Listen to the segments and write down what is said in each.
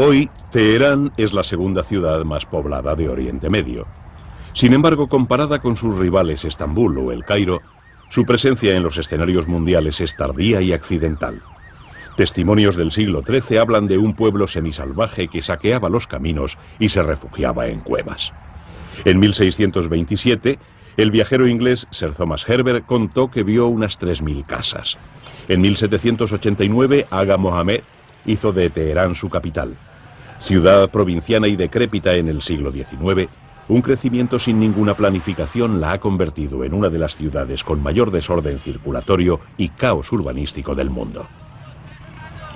Hoy, Teherán es la segunda ciudad más poblada de Oriente Medio. Sin embargo, comparada con sus rivales Estambul o El Cairo, su presencia en los escenarios mundiales es tardía y accidental. Testimonios del siglo XIII hablan de un pueblo semisalvaje que saqueaba los caminos y se refugiaba en cuevas. En 1627, el viajero inglés Sir Thomas Herbert contó que vio unas 3000 casas. En 1789, Aga Mohammed hizo de Teherán su capital. Ciudad provinciana y decrépita en el siglo XIX, un crecimiento sin ninguna planificación la ha convertido en una de las ciudades con mayor desorden circulatorio y caos urbanístico del mundo.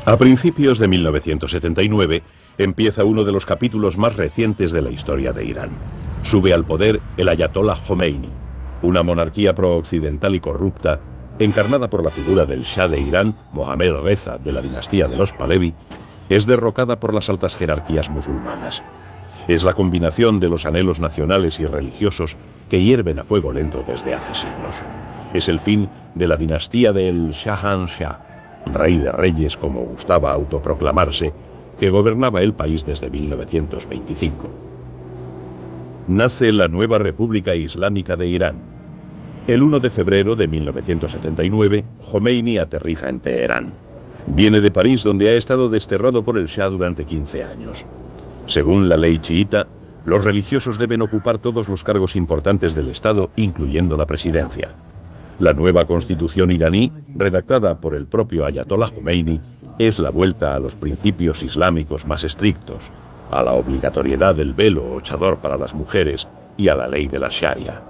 A principios de 1979 empieza uno de los capítulos más recientes de la historia de Irán. Sube al poder el Ayatollah Khomeini, una monarquía pro-occidental y corrupta, encarnada por la figura del Shah de Irán, Mohammad Reza, de la dinastía de los Pahlaví, es derrocada por las altas jerarquías musulmanas. Es la combinación de los anhelos nacionales y religiosos que hierven a fuego lento desde hace siglos. Es el fin de la dinastía del Shahanshah, rey de reyes como gustaba autoproclamarse, que gobernaba el país desde 1925. Nace la nueva República Islámica de Irán. El 1 de febrero de 1979, Khomeini aterriza en Teherán. Viene de París, donde ha estado desterrado por el Shah durante 15 años. Según la ley chiita, los religiosos deben ocupar todos los cargos importantes del Estado, incluyendo la presidencia. La nueva constitución iraní, redactada por el propio Ayatollah Khomeini, es la vuelta a los principios islámicos más estrictos, a la obligatoriedad del velo o chador para las mujeres y a la ley de la Sharia.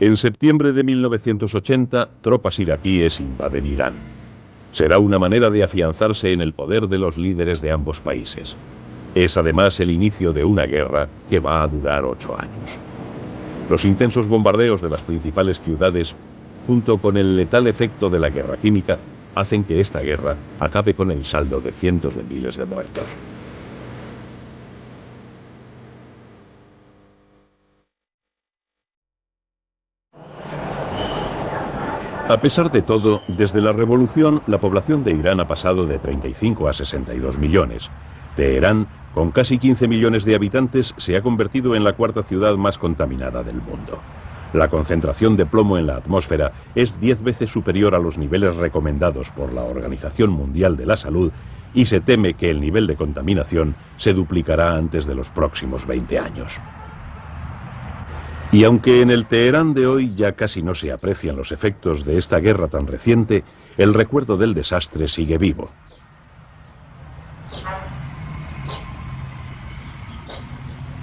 En septiembre de 1980, tropas iraquíes invaden Irán. Será una manera de afianzarse en el poder de los líderes de ambos países. Es además el inicio de una guerra que va a durar 8 años. Los intensos bombardeos de las principales ciudades, junto con el letal efecto de la guerra química, hacen que esta guerra acabe con el saldo de cientos de miles de muertos. A pesar de todo, desde la revolución, la población de Irán ha pasado de 35 a 62 millones. Teherán, con casi 15 millones de habitantes, se ha convertido en la cuarta ciudad más contaminada del mundo. La concentración de plomo en la atmósfera es 10 veces superior a los niveles recomendados por la Organización Mundial de la Salud y se teme que el nivel de contaminación se duplicará antes de los próximos 20 años. Y aunque en el Teherán de hoy ya casi no se aprecian los efectos de esta guerra tan reciente, el recuerdo del desastre sigue vivo.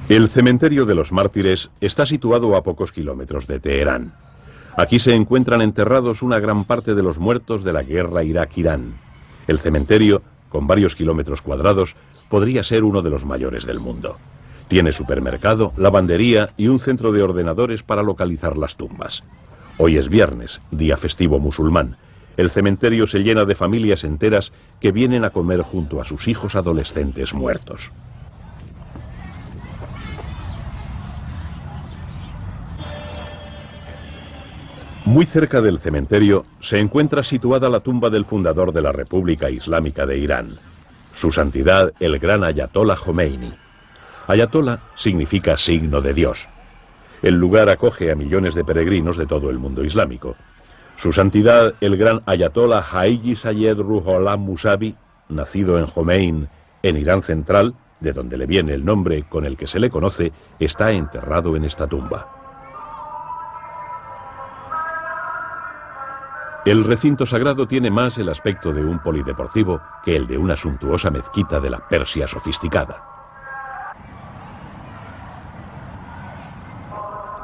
El cementerio de los mártires está situado a pocos kilómetros de Teherán. Aquí se encuentran enterrados una gran parte de los muertos de la guerra Irak-Irán. El cementerio, con varios kilómetros cuadrados, podría ser uno de los mayores del mundo. Tiene supermercado, lavandería y un centro de ordenadores para localizar las tumbas. Hoy es viernes, día festivo musulmán. El cementerio se llena de familias enteras que vienen a comer junto a sus hijos adolescentes muertos. Muy cerca del cementerio se encuentra situada la tumba del fundador de la República Islámica de Irán, su santidad el gran Ayatollah Khomeini. Ayatollah significa signo de Dios. El lugar acoge a millones de peregrinos de todo el mundo islámico. Su santidad el gran Ayatollah Haji Sayed Ruhollah Musavi, nacido en Jomein, en Irán central, de donde le viene el nombre con el que se le conoce, está enterrado en esta tumba. El recinto sagrado tiene más el aspecto de un polideportivo que el de una suntuosa mezquita de la Persia sofisticada.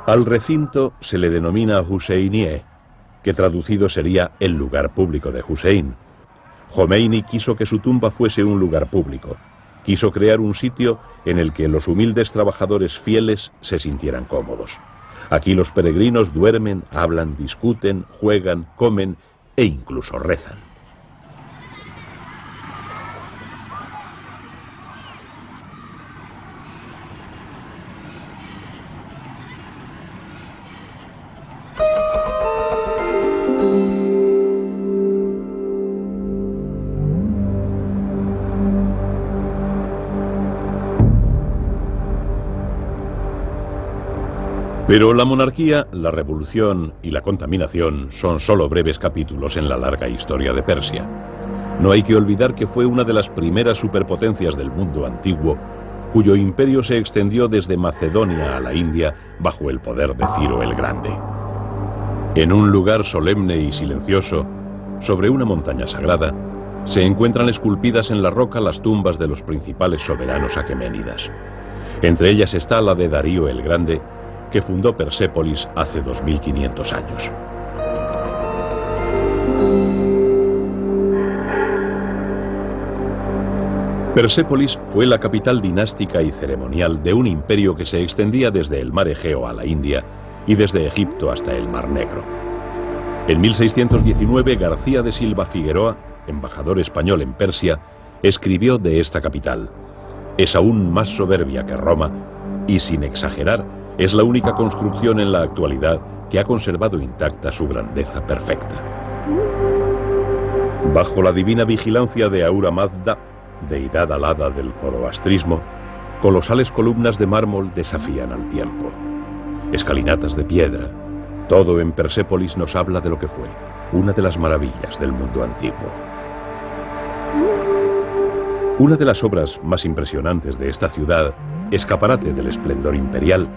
Al recinto se le denomina Husseinieh, que traducido sería el lugar público de Hussein. Khomeini quiso que su tumba fuese un lugar público. Quiso crear un sitio en el que los humildes trabajadores fieles se sintieran cómodos. Aquí los peregrinos duermen, hablan, discuten, juegan, comen e incluso rezan. Pero la monarquía, la revolución y la contaminación son solo breves capítulos en la larga historia de Persia. No hay que olvidar que fue una de las primeras superpotencias del mundo antiguo, cuyo imperio se extendió desde Macedonia a la India bajo el poder de Ciro el Grande. En un lugar solemne y silencioso, sobre una montaña sagrada, se encuentran esculpidas en la roca las tumbas de los principales soberanos aqueménidas. Entre ellas está la de Darío el Grande, que fundó Persépolis hace 2500 años. Persépolis fue la capital dinástica y ceremonial de un imperio que se extendía desde el mar Egeo a la India y desde Egipto hasta el Mar Negro. En 1619, García de Silva Figueroa, embajador español en Persia, escribió de esta capital: es aún más soberbia que Roma y, sin exagerar, es la única construcción en la actualidad que ha conservado intacta su grandeza perfecta. Bajo la divina vigilancia de Ahura Mazda, deidad alada del zoroastrismo, colosales columnas de mármol desafían al tiempo. Escalinatas de piedra. Todo en Persépolis nos habla de lo que fue, una de las maravillas del mundo antiguo. Una de las obras más impresionantes de esta ciudad, escaparate del esplendor imperial,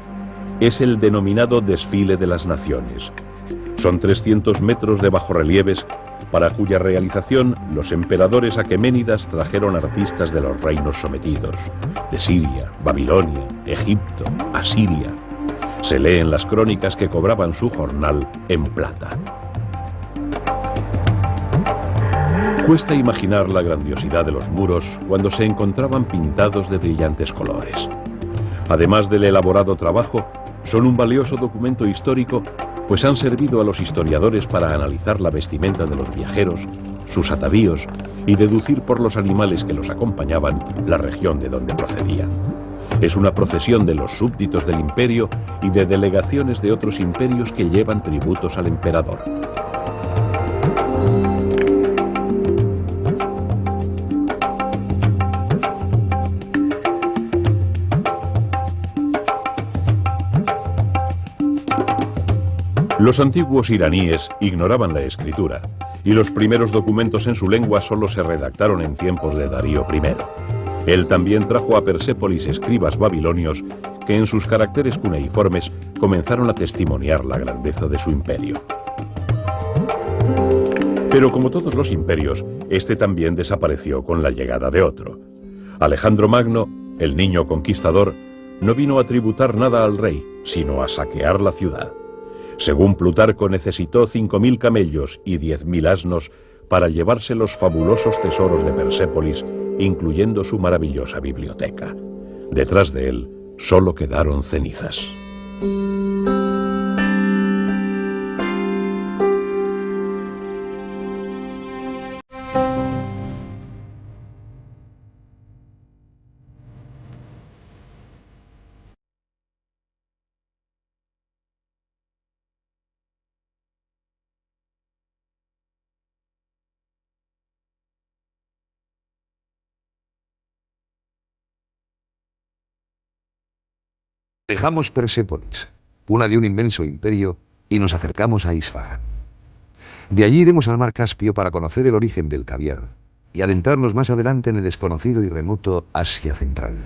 es el denominado Desfile de las Naciones. Son 300 metros de bajorrelieves para cuya realización los emperadores aqueménidas trajeron artistas de los reinos sometidos, de Siria, Babilonia, Egipto, Asiria. Se lee en las crónicas que cobraban su jornal en plata. Cuesta imaginar la grandiosidad de los muros cuando se encontraban pintados de brillantes colores. Además del elaborado trabajo, son un valioso documento histórico, pues han servido a los historiadores para analizar la vestimenta de los viajeros, sus atavíos y deducir por los animales que los acompañaban la región de donde procedían. Es una procesión de los súbditos del imperio y de delegaciones de otros imperios que llevan tributos al emperador. Los antiguos iraníes ignoraban la escritura, y los primeros documentos en su lengua solo se redactaron en tiempos de Darío I. Él también trajo a Persépolis escribas babilonios que en sus caracteres cuneiformes comenzaron a testimoniar la grandeza de su imperio. Pero como todos los imperios, este también desapareció con la llegada de otro. Alejandro Magno, el niño conquistador, no vino a tributar nada al rey, sino a saquear la ciudad. Según Plutarco, necesitó 5.000 camellos y 10.000 asnos para llevarse los fabulosos tesoros de Persépolis, incluyendo su maravillosa biblioteca. Detrás de él solo quedaron cenizas. Dejamos Persépolis, cuna de un inmenso imperio, y nos acercamos a Isfahan. De allí iremos al mar Caspio para conocer el origen del caviar y adentrarnos más adelante en el desconocido y remoto Asia Central.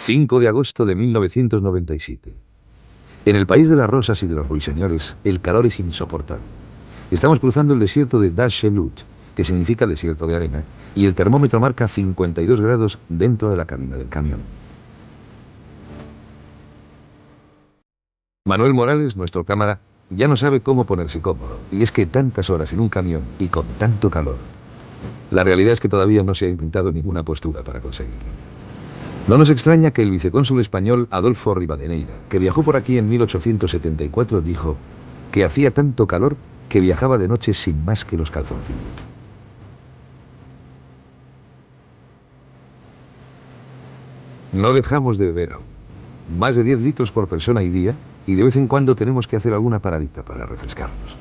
...5 de agosto de 1997. En el país de las rosas y de los ruiseñores, el calor es insoportable. Estamos cruzando el desierto de Dashelut, que significa desierto de arena, y el termómetro marca 52 grados dentro de la cabina del camión. Manuel Morales, nuestro cámara, ya no sabe cómo ponerse cómodo, y es que tantas horas en un camión y con tanto calor. La realidad es que todavía no se ha inventado ninguna postura para conseguirlo. No nos extraña que el vicecónsul español Adolfo Rivadeneira, que viajó por aquí en 1874, dijo que hacía tanto calor que viajaba de noche sin más que los calzoncillos. No dejamos de beber aún. más de 10 litros por persona y día, y de vez en cuando tenemos que hacer alguna paradita para refrescarnos.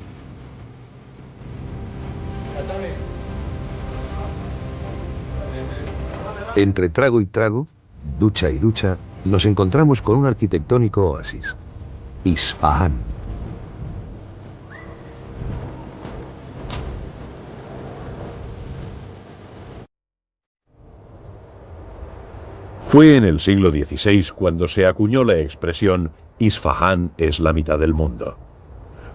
Entre trago y trago, ducha y ducha, nos encontramos con un arquitectónico oasis, Isfahán. Fue en el siglo XVI cuando se acuñó la expresión Isfahán es la mitad del mundo.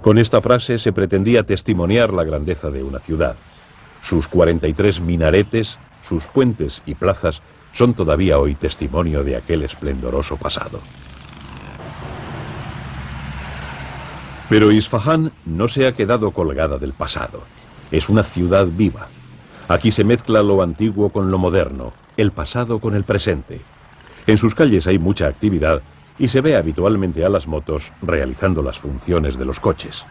Con esta frase se pretendía testimoniar la grandeza de una ciudad. Sus 43 minaretes, sus puentes y plazas son todavía hoy testimonio de aquel esplendoroso pasado. Pero Isfahán no se ha quedado colgada del pasado. Es una ciudad viva. Aquí se mezcla lo antiguo con lo moderno, el pasado con el presente. En sus calles hay mucha actividad y se ve habitualmente a las motos realizando las funciones de los coches.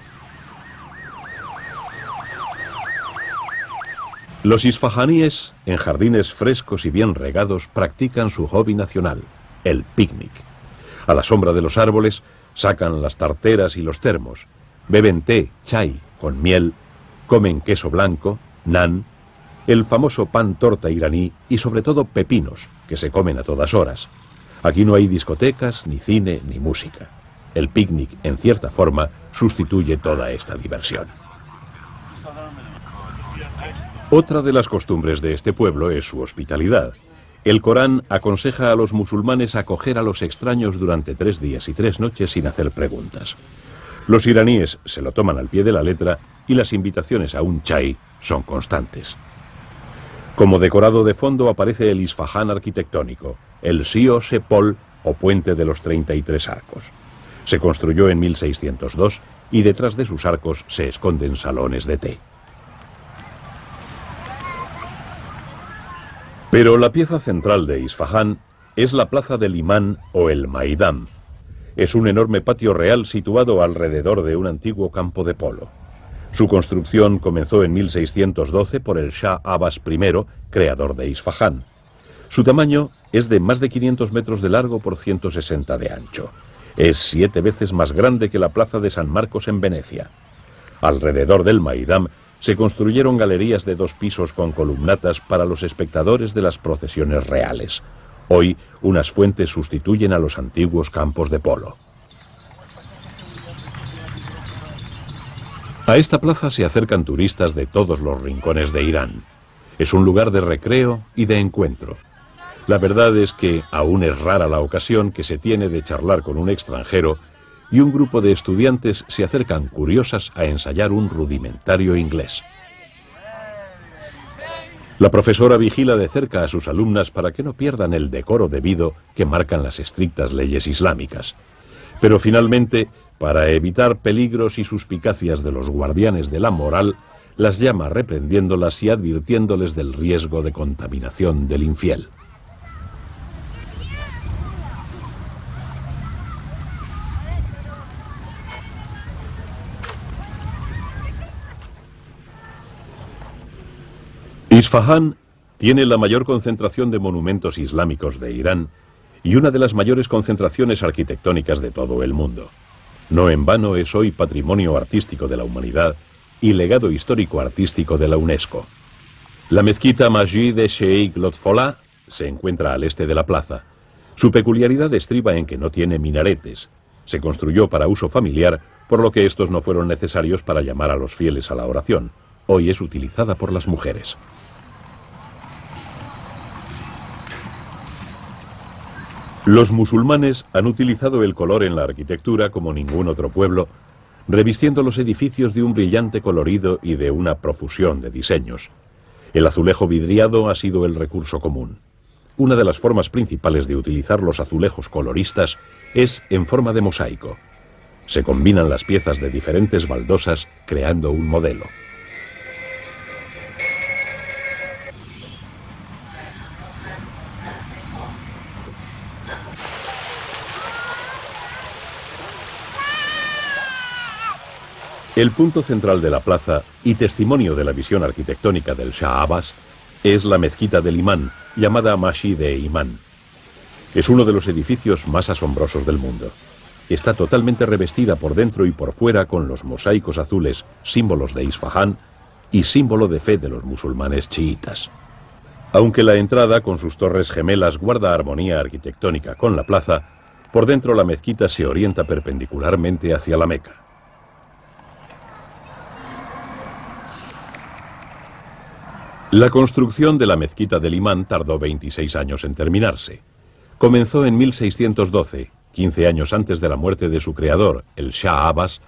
Los isfahaníes, en jardines frescos y bien regados, practican su hobby nacional, el picnic. A la sombra de los árboles sacan las tarteras y los termos, beben té, chai, con miel, comen queso blanco, naan, el famoso pan torta iraní y sobre todo pepinos, que se comen a todas horas. Aquí no hay discotecas, ni cine, ni música. El picnic, en cierta forma, sustituye toda esta diversión. Otra de las costumbres de este pueblo es su hospitalidad. El Corán aconseja a los musulmanes acoger a los extraños durante 3 días y 3 noches sin hacer preguntas. Los iraníes se lo toman al pie de la letra y las invitaciones a un chai son constantes. Como decorado de fondo aparece el Isfahán arquitectónico, el Sio Sepol o Puente de los 33 Arcos. Se construyó en 1602 y detrás de sus arcos se esconden salones de té. Pero la pieza central de Isfahán es la plaza del Imán o el Maidán. Es un enorme patio real situado alrededor de un antiguo campo de polo. Su construcción comenzó en 1612 por el Shah Abbas I, creador de Isfahán. Su tamaño es de más de 500 metros de largo por 160 de ancho. Es 7 veces más grande que la plaza de San Marcos en Venecia. Alrededor del Maidán se construyeron galerías de 2 pisos con columnatas para los espectadores de las procesiones reales. Hoy, unas fuentes sustituyen a los antiguos campos de polo. A esta plaza se acercan turistas de todos los rincones de Irán. Es un lugar de recreo y de encuentro. La verdad es que aún es rara la ocasión que se tiene de charlar con un extranjero y un grupo de estudiantes se acercan curiosas a ensayar un rudimentario inglés. La profesora vigila de cerca a sus alumnas para que no pierdan el decoro debido que marcan las estrictas leyes islámicas. Pero finalmente, para evitar peligros y suspicacias de los guardianes de la moral, las llama reprendiéndolas y advirtiéndoles del riesgo de contaminación del infiel. Isfahán tiene la mayor concentración de monumentos islámicos de Irán y una de las mayores concentraciones arquitectónicas de todo el mundo. No en vano es hoy Patrimonio Artístico de la Humanidad y Legado Histórico Artístico de la UNESCO. La mezquita Masjid Sheikh Lotfollah se encuentra al este de la plaza. Su peculiaridad estriba en que no tiene minaretes. Se construyó para uso familiar, por lo que estos no fueron necesarios para llamar a los fieles a la oración. Hoy es utilizada por las mujeres. Los musulmanes han utilizado el color en la arquitectura como ningún otro pueblo, revistiendo los edificios de un brillante colorido y de una profusión de diseños. El azulejo vidriado ha sido el recurso común. Una de las formas principales de utilizar los azulejos coloristas es en forma de mosaico. Se combinan las piezas de diferentes baldosas creando un modelo. El punto central de la plaza, y testimonio de la visión arquitectónica del Shah Abbas, es la mezquita del Imán, llamada Masjid-e Imán. Es uno de los edificios más asombrosos del mundo. Está totalmente revestida por dentro y por fuera con los mosaicos azules, símbolos de Isfahán y símbolo de fe de los musulmanes chiitas. Aunque la entrada, con sus torres gemelas, guarda armonía arquitectónica con la plaza, por dentro la mezquita se orienta perpendicularmente hacia la Meca. La construcción de la mezquita del Imán tardó 26 años en terminarse. Comenzó en 1612, 15 años antes de la muerte de su creador, el Shah Abbas,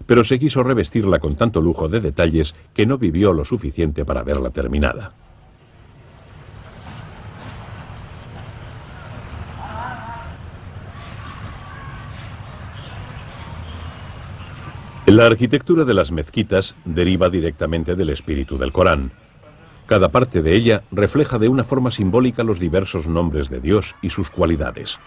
pero se quiso revestirla con tanto lujo de detalles que no vivió lo suficiente para verla terminada. La arquitectura de las mezquitas deriva directamente del espíritu del Corán. Cada parte de ella refleja de una forma simbólica los diversos nombres de Dios y sus cualidades.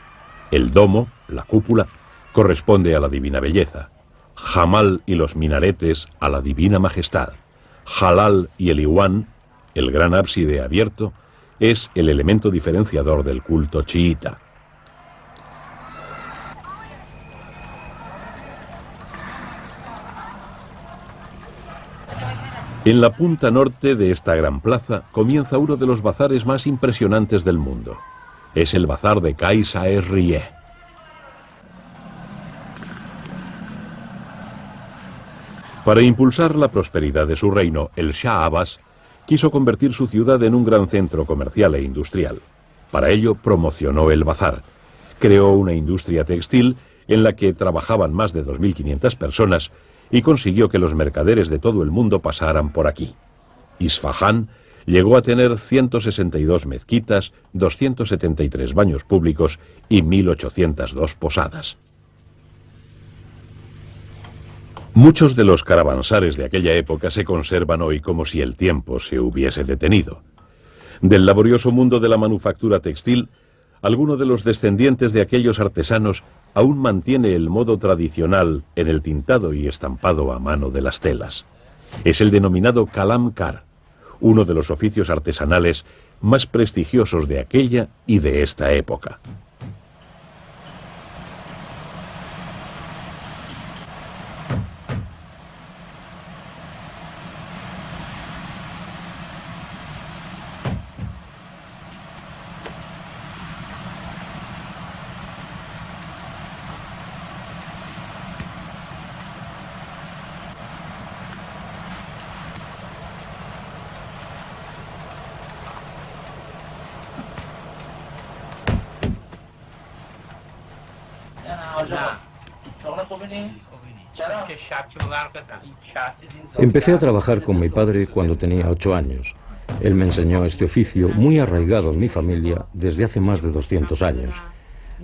El domo, la cúpula, corresponde a la divina belleza. Jamal y los minaretes a la divina majestad. Jalal y el iwan, el gran ábside abierto, es el elemento diferenciador del culto chiita. En la punta norte de esta gran plaza comienza uno de los bazares más impresionantes del mundo. Es el bazar de Qais Rieh. Para impulsar la prosperidad de su reino, el Shah Abbas quiso convertir su ciudad en un gran centro comercial e industrial. Para ello promocionó el bazar. Creó una industria textil en la que trabajaban más de 2.500 personas y consiguió que los mercaderes de todo el mundo pasaran por aquí. Isfahán llegó a tener 162 mezquitas, 273 baños públicos y 1.802 posadas. Muchos de los caravansares de aquella época se conservan hoy como si el tiempo se hubiese detenido. Del laborioso mundo de la manufactura textil, alguno de los descendientes de aquellos artesanos aún mantiene el modo tradicional en el tintado y estampado a mano de las telas. Es el denominado kalamkar, uno de los oficios artesanales más prestigiosos de aquella y de esta época. Empecé a trabajar con mi padre cuando tenía 8 años. Él me enseñó este oficio muy arraigado en mi familia desde hace más de 200 años.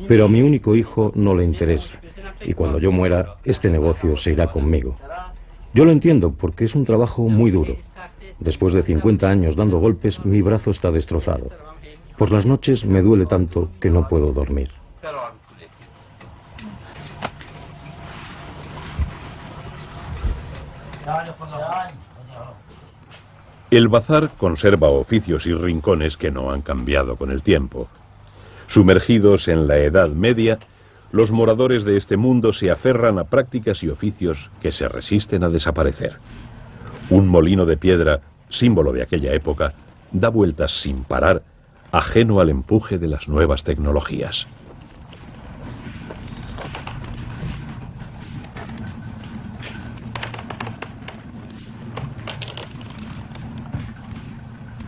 Pero a mi único hijo no le interesa, y cuando yo muera, este negocio se irá conmigo. Yo lo entiendo porque es un trabajo muy duro. Después de 50 años dando golpes, mi brazo está destrozado. Por las noches me duele tanto que no puedo dormir. El bazar conserva oficios y rincones que no han cambiado con el tiempo. Sumergidos en la Edad Media, los moradores de este mundo se aferran a prácticas y oficios que se resisten a desaparecer. Un molino de piedra, símbolo de aquella época, da vueltas sin parar, ajeno al empuje de las nuevas tecnologías.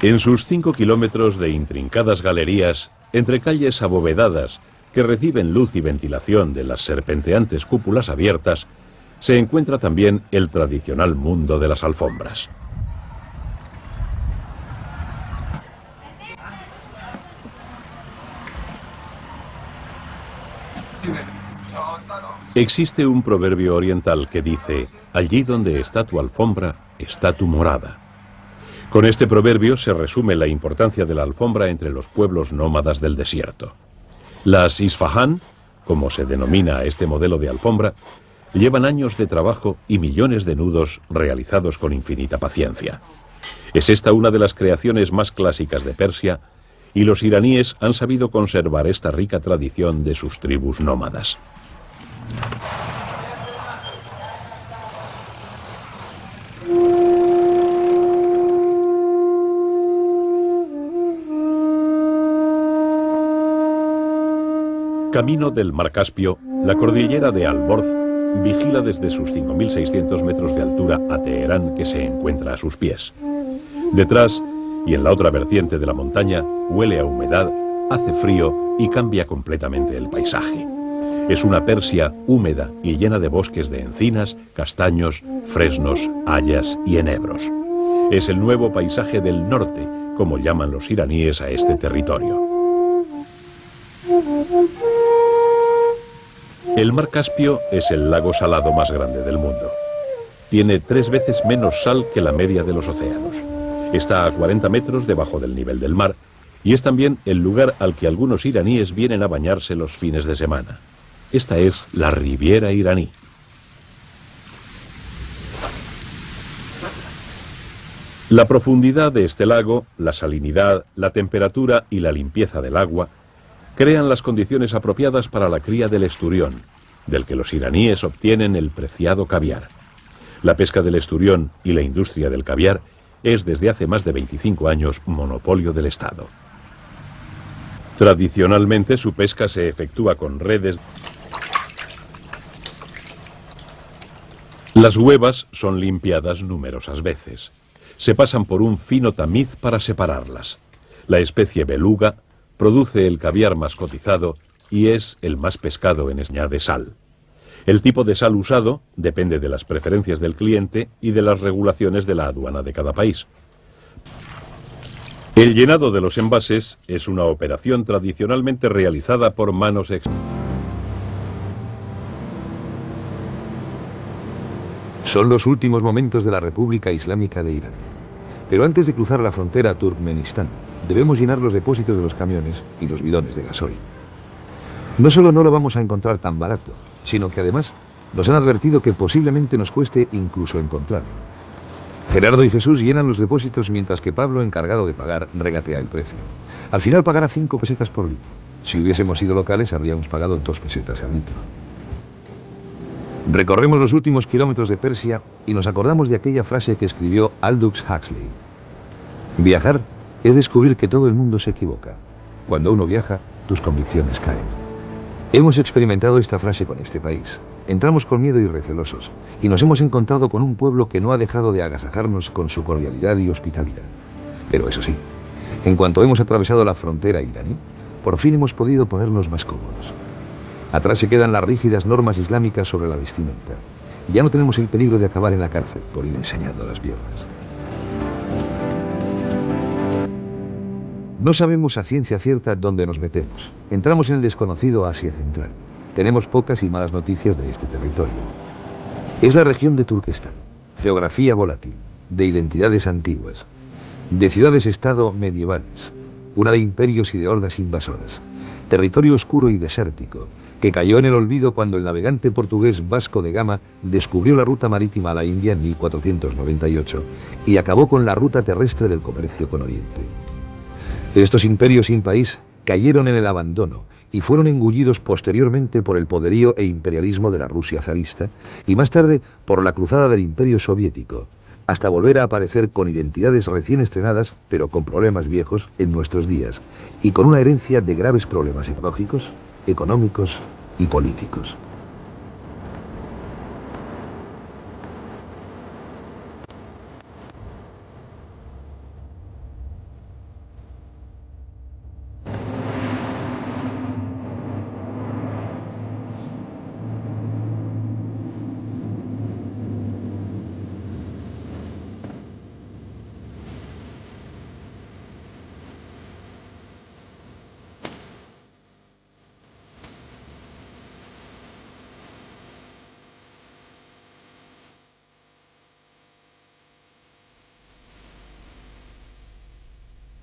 En sus 5 kilómetros de intrincadas galerías, entre calles abovedadas que reciben luz y ventilación de las serpenteantes cúpulas abiertas, se encuentra también el tradicional mundo de las alfombras. Existe un proverbio oriental que dice: allí donde está tu alfombra, está tu morada. Con este proverbio se resume la importancia de la alfombra entre los pueblos nómadas del desierto. Las Isfahán, como se denomina a este modelo de alfombra, llevan años de trabajo y millones de nudos realizados con infinita paciencia. Es esta una de las creaciones más clásicas de Persia y los iraníes han sabido conservar esta rica tradición de sus tribus nómadas. Camino del Mar Caspio, la cordillera de Alborz vigila desde sus 5.600 metros de altura a Teherán, que se encuentra a sus pies. Detrás, y en la otra vertiente de la montaña, huele a humedad, hace frío y cambia completamente el paisaje. Es una Persia húmeda y llena de bosques de encinas, castaños, fresnos, hayas y enebros. Es el nuevo paisaje del norte, como llaman los iraníes a este territorio. El Mar Caspio es el lago salado más grande del mundo. Tiene 3 veces menos sal que la media de los océanos. Está a 40 metros debajo del nivel del mar y es también el lugar al que algunos iraníes vienen a bañarse los fines de semana. Esta es la Riviera iraní. La profundidad de este lago, la salinidad, la temperatura y la limpieza del agua crean las condiciones apropiadas para la cría del esturión, del que los iraníes obtienen el preciado caviar. La pesca del esturión y la industria del caviar es desde hace más de 25 años monopolio del Estado. Tradicionalmente su pesca se efectúa con redes. Las huevas son limpiadas numerosas veces. Se pasan por un fino tamiz para separarlas. La especie beluga produce el caviar más cotizado y es el más pescado en esña de sal. El tipo de sal usado depende de las preferencias del cliente y de las regulaciones de la aduana de cada país. El llenado de los envases es una operación tradicionalmente realizada por manos Son los últimos momentos de la República Islámica de Irán. Pero antes de cruzar la frontera a Turkmenistán, debemos llenar los depósitos de los camiones y los bidones de gasoil. No solo no lo vamos a encontrar tan barato, sino que además nos han advertido que posiblemente nos cueste incluso encontrarlo. Gerardo y Jesús llenan los depósitos mientras que Pablo, encargado de pagar, regatea el precio. Al final pagará 5 pesetas por litro. Si hubiésemos sido locales habríamos pagado 2 pesetas al litro. Recorremos los últimos kilómetros de Persia y nos acordamos de aquella frase que escribió Aldous Huxley. Viajar es descubrir que todo el mundo se equivoca. Cuando uno viaja, tus convicciones caen. Hemos experimentado esta frase con este país. Entramos con miedo y recelosos, y nos hemos encontrado con un pueblo que no ha dejado de agasajarnos con su cordialidad y hospitalidad. Pero eso sí, en cuanto hemos atravesado la frontera iraní, por fin hemos podido ponernos más cómodos. Atrás se quedan las rígidas normas islámicas sobre la vestimenta. Ya no tenemos el peligro de acabar en la cárcel por ir enseñando las piernas. No sabemos a ciencia cierta dónde nos metemos. Entramos en el desconocido Asia Central. Tenemos pocas y malas noticias de este territorio. Es la región de Turquestán. Geografía volátil, de identidades antiguas, de ciudades-estado medievales, una de imperios y de hordas invasoras. Territorio oscuro y desértico, que cayó en el olvido cuando el navegante portugués Vasco de Gama descubrió la ruta marítima a la India en 1498 y acabó con la ruta terrestre del comercio con Oriente. Estos imperios sin país cayeron en el abandono y fueron engullidos posteriormente por el poderío e imperialismo de la Rusia zarista y más tarde por la cruzada del Imperio Soviético, hasta volver a aparecer con identidades recién estrenadas, pero con problemas viejos en nuestros días, y con una herencia de graves problemas ecológicos, económicos y políticos.